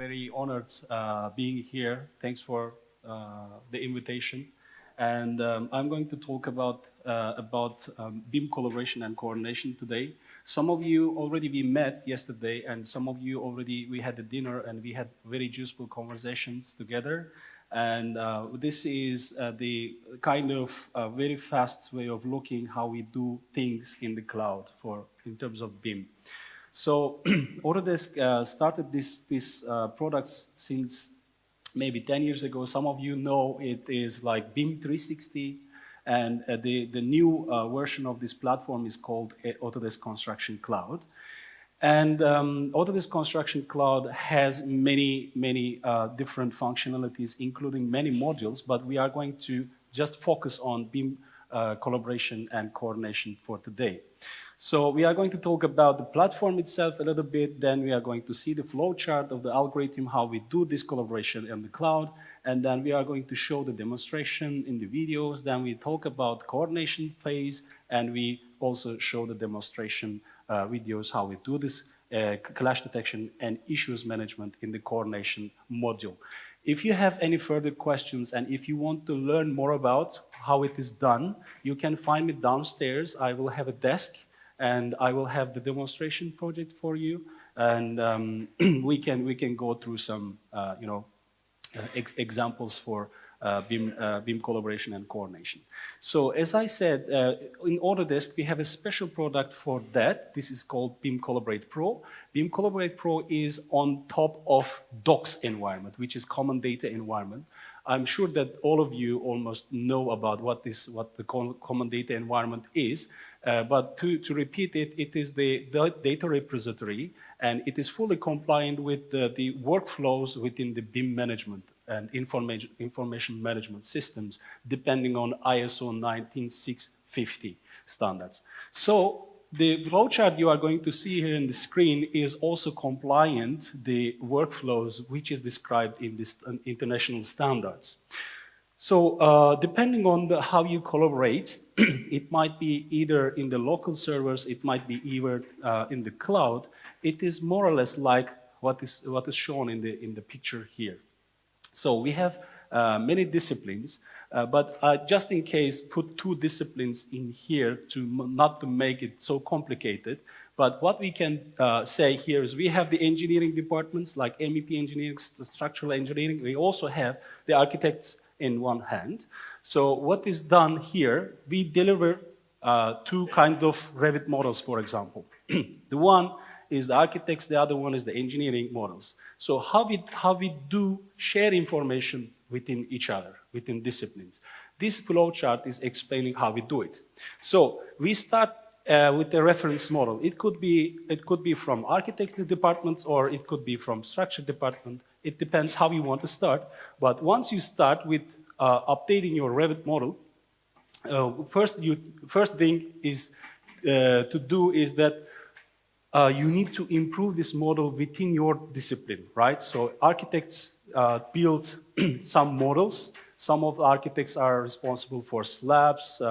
very honored being here. Thanks for the invitation. And I'm going to talk about BIM collaboration and coordination today. Some of you already we met yesterday, and some of you already we had a dinner and we had very useful conversations together. And this is the kind of very fast way of looking how we do things in the cloud in terms of BIM. So Autodesk started this products since maybe 10 years ago. Some of you know it is like BIM 360, and the new version of this platform is called Autodesk Construction Cloud. And Autodesk Construction Cloud has many different functionalities, including many modules, but we are going to just focus on BIM collaboration and coordination for today. So we are going to talk about the platform itself a little bit, then we are going to see the flow chart of the algorithm, how we do this collaboration in the cloud, and then we are going to show the demonstration in the videos, then we talk about coordination phase, and we also show the demonstration videos, how we do this clash detection and issues management in the coordination module. If you have any further questions and if you want to learn more about how it is done, you can find me downstairs. I will have a desk and I will have the demonstration project for you, and we can go through some examples for BIM collaboration and coordination. So as I said, in Autodesk we have a special product for that. This is called BIM Collaborate Pro. BIM Collaborate Pro is on top of Docs environment, which is common data environment. I'm sure that all of you almost know about what the common data environment is, but to repeat it, it is the data repository, and it is fully compliant with the workflows within the BIM management and information management systems, depending on ISO 19650 standards. So the flowchart you are going to see here in the screen is also compliant the workflows which is described in this international standards. So depending on how you collaborate, it might be either in the local servers, it might be either in the cloud. It is more or less like what is shown in the picture here. So we have many disciplines, but just in case, put two disciplines in here not to make it so complicated. But what we can say here is we have the engineering departments like MEP engineering, structural engineering. We also have the architects in one hand. So what is done here, we deliver two kind of Revit models, for example. The one is the architects, the other one is the engineering models. So how we do share information within each other, within disciplines. This flowchart is explaining how we do it. So we start with a reference model. It could be from architecture departments or it could be from structure department. It depends how you want to start. But once you start with updating your Revit model, first thing is to do is that you need to improve this model within your discipline, right? So architects build some models. Some of the architects are responsible for slabs,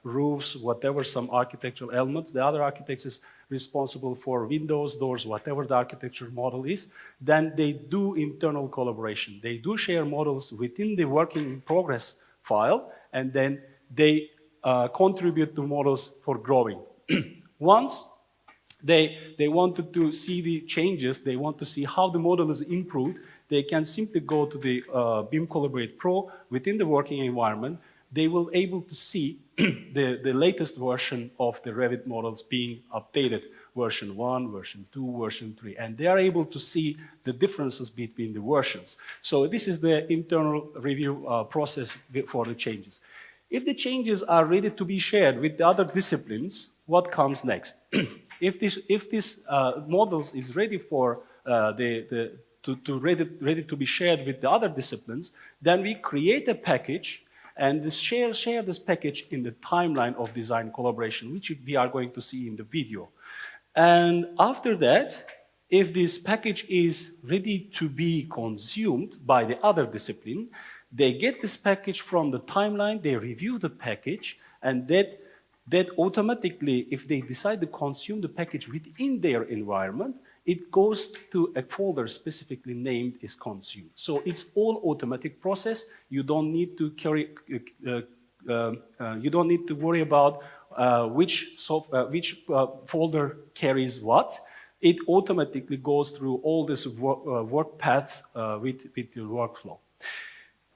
roofs, whatever, some architectural elements. The other architects is responsible for windows, doors, whatever the architecture model is. Then they do internal collaboration. They do share models within the working in progress file, and then they contribute to models for growing. Once they wanted to see the changes, they want to see how the model is improved, they can simply go to the BIM Collaborate Pro within the working environment. They will able to see the latest version of the Revit models being updated, version 1, version 2, version 3, and they are able to see the differences between the versions. So this is the internal review process for the changes. If the changes are ready to be shared with the other disciplines, what comes next? If this models is ready for ready to be shared with the other disciplines, then we create a package and share this package in the timeline of design collaboration, which we are going to see in the video. And after that, if this package is ready to be consumed by the other discipline, they get this package from the timeline, they review the package, and that that automatically, if they decide to consume the package within their environment, it goes to a folder specifically named as consume. So it's all automatic process. You don't need to worry about which folder carries what. It automatically goes through all this work path with your workflow.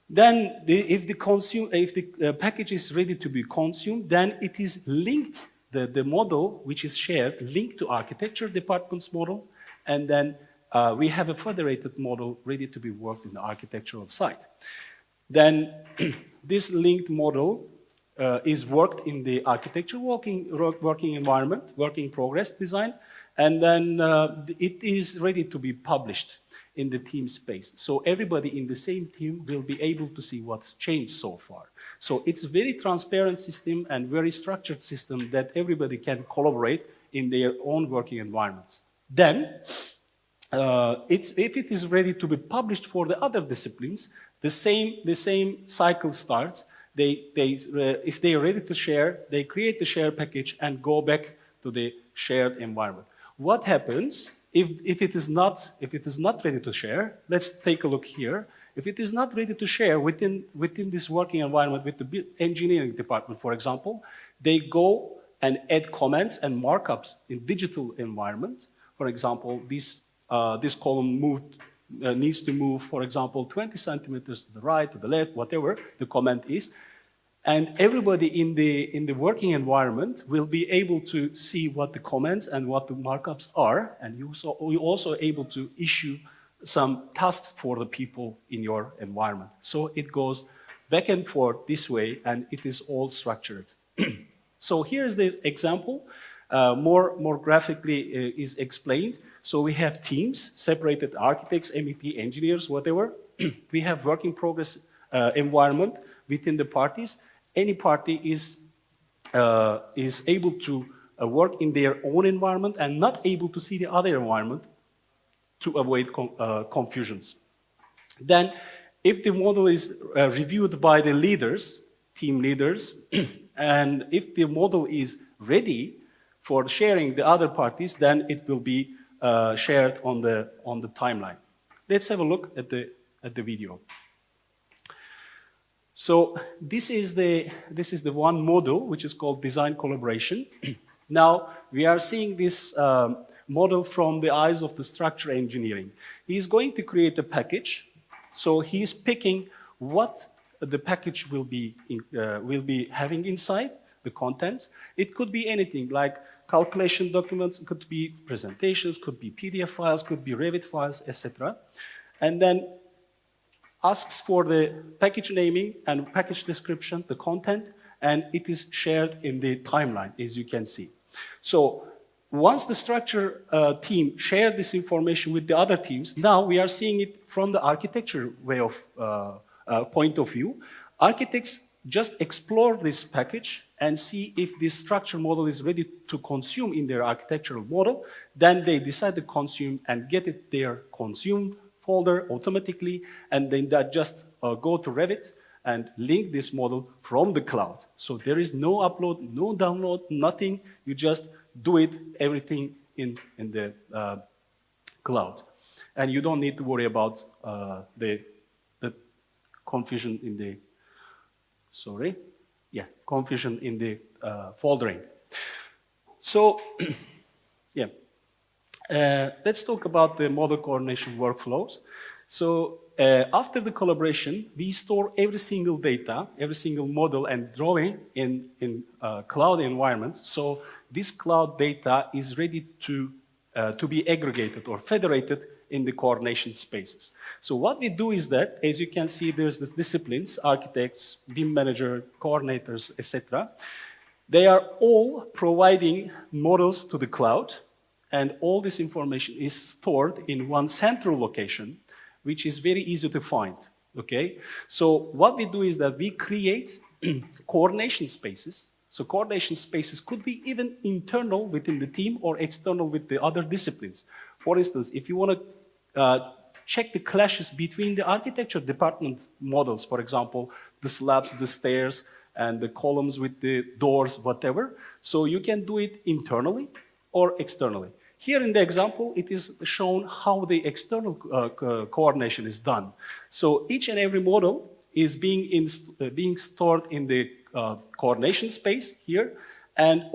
Then, if the package is ready to be consumed, then it is linked, the model which is shared, linked to architecture department's model, and then we have a federated model ready to be worked in the architectural side. Then, this linked model is worked in the architecture working environment, working progress design, and then it is ready to be published in the team space. So everybody in the same team will be able to see what's changed so far. So it's a very transparent system and very structured system that everybody can collaborate in their own working environments. Then, if it is ready to be published for the other disciplines, the same cycle starts. If they are ready to share, they create the share package and go back to the shared environment. What happens if it is not ready to share? Let's take a look here. If it is not ready to share within this working environment with the engineering department, for example, they go and add comments and markups in digital environment. For example, this column needs to move, for example, 20 centimeters to the right, to the left, whatever the comment is. And everybody in the working environment will be able to see what the comments and what the markups are, and you're also able to issue some tasks for the people in your environment. So it goes back and forth this way, and it is all structured. So here's the example. More graphically is explained. So we have teams, separated architects, MEP, engineers, whatever. We have work in progress environment within the parties. Any party is able to work in their own environment and not able to see the other environment to avoid confusions. Then, if the model is reviewed by the leaders, team leaders, and if the model is ready for sharing the other parties, then it will be shared on the timeline. Let's have a look at the video. So this is the one model which is called design collaboration. Now we are seeing this model from the eyes of the structure engineering. He's going to create a package. So he's picking what the package will be having inside the content. It could be anything like calculation documents, it could be presentations, could be PDF files, could be Revit files, etc. And then asks for the package naming and package description, the content, and it is shared in the timeline, as you can see. So once the structure team shared this information with the other teams, now we are seeing it from the architecture way of point of view. Architects just explore this package and see if this structure model is ready to consume in their architectural model. Then they decide to consume and get it there consumed folder automatically, and then that just go to Revit and link this model from the cloud. So there is no upload, no download, nothing. You just do it, everything in the cloud. And you don't need to worry about the confusion in the, confusion in the foldering. So, yeah. Let's talk about the model coordination workflows. So after the collaboration, we store every single data, every single model and drawing in cloud environments. So this cloud data is ready to be aggregated or federated in the coordination spaces. So what we do is that, as you can see, there's the disciplines, architects, BIM manager, coordinators, etc. They are all providing models to the cloud, and all this information is stored in one central location, which is very easy to find, okay? So what we do is that we create coordination spaces. So coordination spaces could be even internal within the team or external with the other disciplines. For instance, if you want to check the clashes between the architecture department models, for example, the slabs, the stairs, and the columns with the doors, whatever. So you can do it internally or externally. Here in the example, it is shown how the external coordination is done. So each and every model is being stored in the coordination space here, and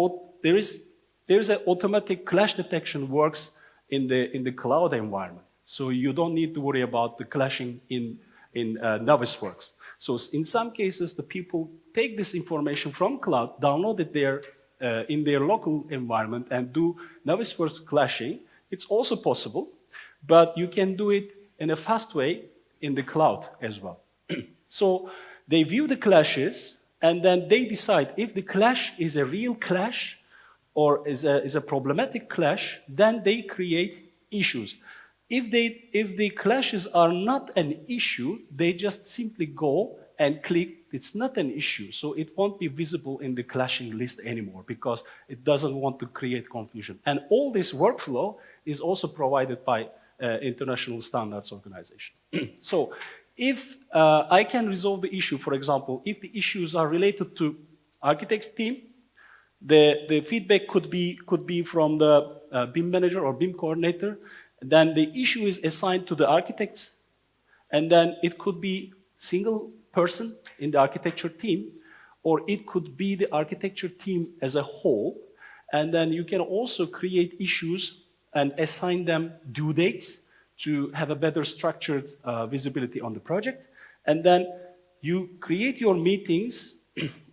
there is an automatic clash detection works in the cloud environment. So you don't need to worry about the clashing in Navisworks. So in some cases, the people take this information from cloud, download it there in their local environment and do Navisworks clashing. It's also possible, but you can do it in a fast way in the cloud as well. So they view the clashes, and then they decide if the clash is a real clash or is a problematic clash, then they create issues. If the clashes are not an issue, they just simply go and click, it's not an issue. So it won't be visible in the clashing list anymore because it doesn't want to create confusion. And all this workflow is also provided by International Standards Organization. So if I can resolve the issue, for example, if the issues are related to architect's team, the feedback could be from the BIM manager or BIM coordinator. Then the issue is assigned to the architects, and then it could be single person in the architecture team, or it could be the architecture team as a whole. And then you can also create issues and assign them due dates to have a better structured visibility on the project. And then you create your meetings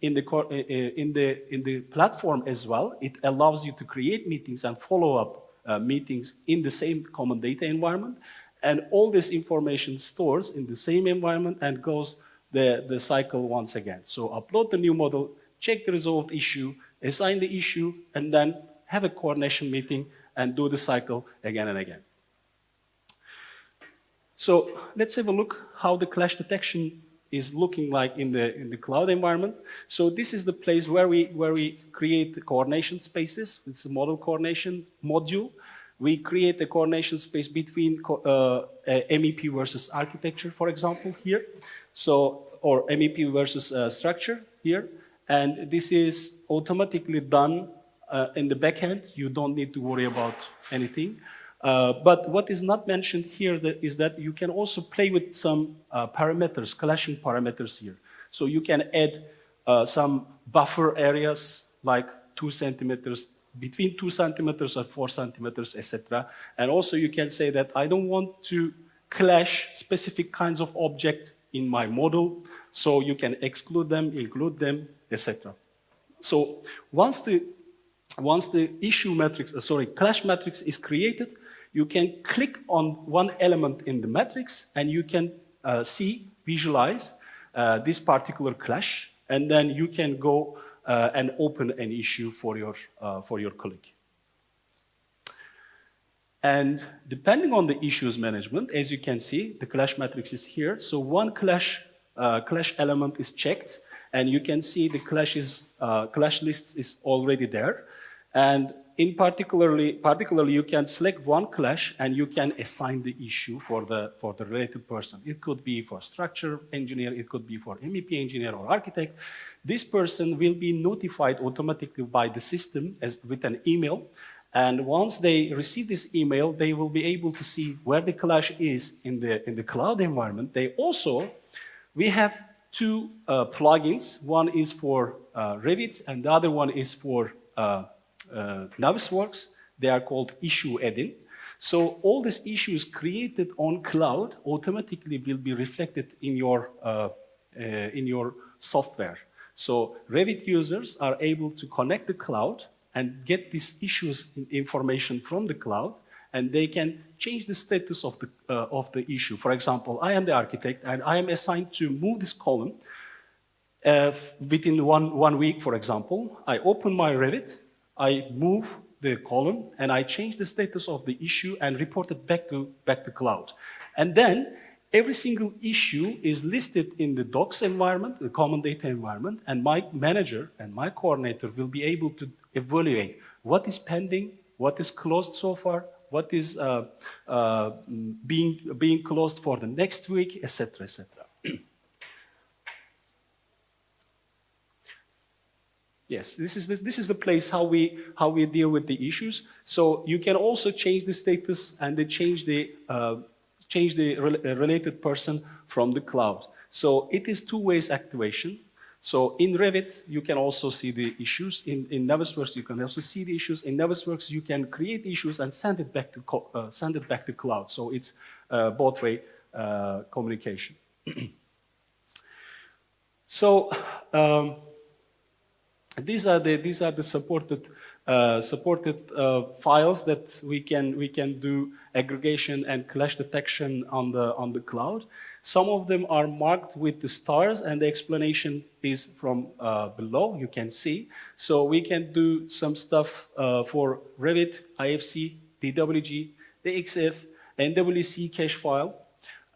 in the platform as well. It allows you to create meetings and follow up meetings in the same common data environment, and all this information stores in the same environment and goes the cycle once again. So upload the new model, check the resolved issue, assign the issue, and then have a coordination meeting and do the cycle again and again. So let's have a look how the clash detection is looking like in the cloud environment. So this is the place where we create the coordination spaces. It's a model coordination module. We create a coordination space between MEP versus architecture, for example, here. So, or MEP versus structure here. And this is automatically done in the backend. You don't need to worry about anything. But what is not mentioned here is that you can also play with some parameters, clashing parameters here. So you can add some buffer areas like 2 centimeters, between 2 centimeters and 4 centimeters, etc. And also you can say that I don't want to clash specific kinds of objects in my model, so you can exclude them, include them, etc. So once the issue matrix, clash matrix is created, you can click on one element in the matrix and you can visualize this particular clash, and then you can go and open an issue for your colleague. And depending on the issues management, as you can see, the clash matrix is here. So one clash element is checked, and you can see the clash list is already there. And in particularly you can select one clash and you can assign the issue for the related person. It could be for structure engineer, it could be for MEP engineer or architect. This person will be notified automatically by the system with an email. And once they receive this email, they will be able to see where the clash is in the cloud environment. We have two plugins. One is for Revit and the other one is for Navisworks. They are called issue add-in. So all these issues created on cloud automatically will be reflected in your software. So Revit users are able to connect the cloud and get these issues information from the cloud, and they can change the status of the issue. For example, I am the architect and I am assigned to move this column within one week, for example. I open my Revit, I move the column, and I change the status of the issue and report it back to cloud. And then every single issue is listed in the docs environment, the common data environment, and my manager and my coordinator will be able to evaluate what is pending, what is closed so far, what is being closed for the next week, etc., etc. Yes, this is the place how we deal with the issues. So you can also change the status and then change the related person from the cloud. So it is two-ways activation. So in Revit, you can also see the issues. In Navisworks, you can also see the issues. In Navisworks, you can create issues and send it back to cloud. So it's both-way communication. So these are the supported files that we can do aggregation and clash detection on the cloud. Some of them are marked with the stars, and the explanation is from below. You can see. So we can do some stuff for Revit, IFC, DWG, the XF, NWC cache file.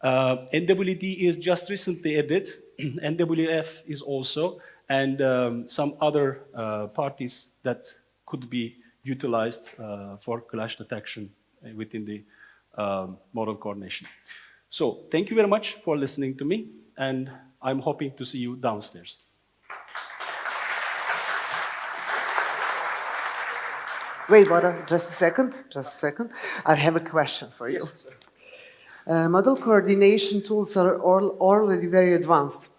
NWD is just recently added. NWF is also, and some other parties that could be utilized for clash detection within the model coordination. So thank you very much for listening to me, and I'm hoping to see you downstairs. Wait, Bora, just a second. I have a question for you. Yes, Model coordination tools are already very advanced,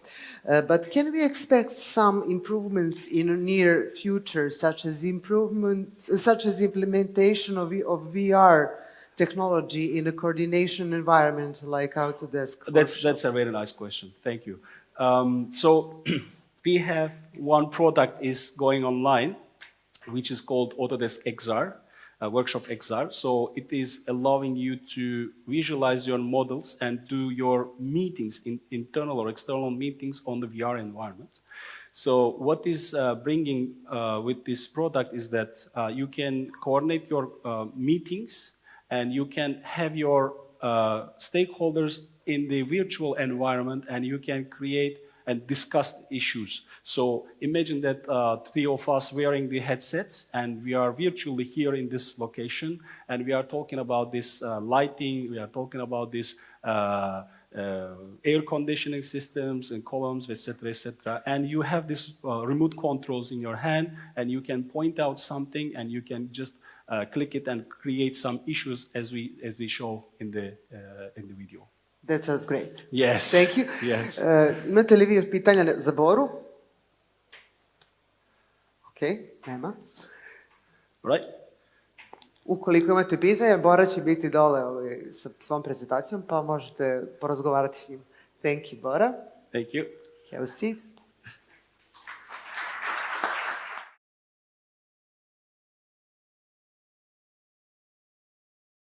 but can we expect some improvements in the near future, such as implementation of VR technology in a coordination environment like Autodesk? That's a very nice question. Thank you. So we have one product is going online, which is called Autodesk XR. Workshop XR. So it is allowing you to visualize your models and do your meetings, internal or external meetings on the VR environment. So what is bringing with this product is that you can coordinate your meetings, and you can have your stakeholders in the virtual environment, and you can create and discuss issues. So imagine that three of us wearing the headsets, and we are virtually here in this location, and we are talking about this lighting, we are talking about this air conditioning systems and columns, etc., etc. And you have this remote controls in your hand, and you can point out something, and you can just click it and create some issues as we show in the video. That sounds great. Yes. Thank you. Yes. Imate li vi pitanja za Boru? Ok, nema. Right. Ukoliko imate pitanja, Bora će biti dole sa svom prezentacijom, pa možete porazgovarati s njim. Thank you, Bora. Thank you. Have a seat.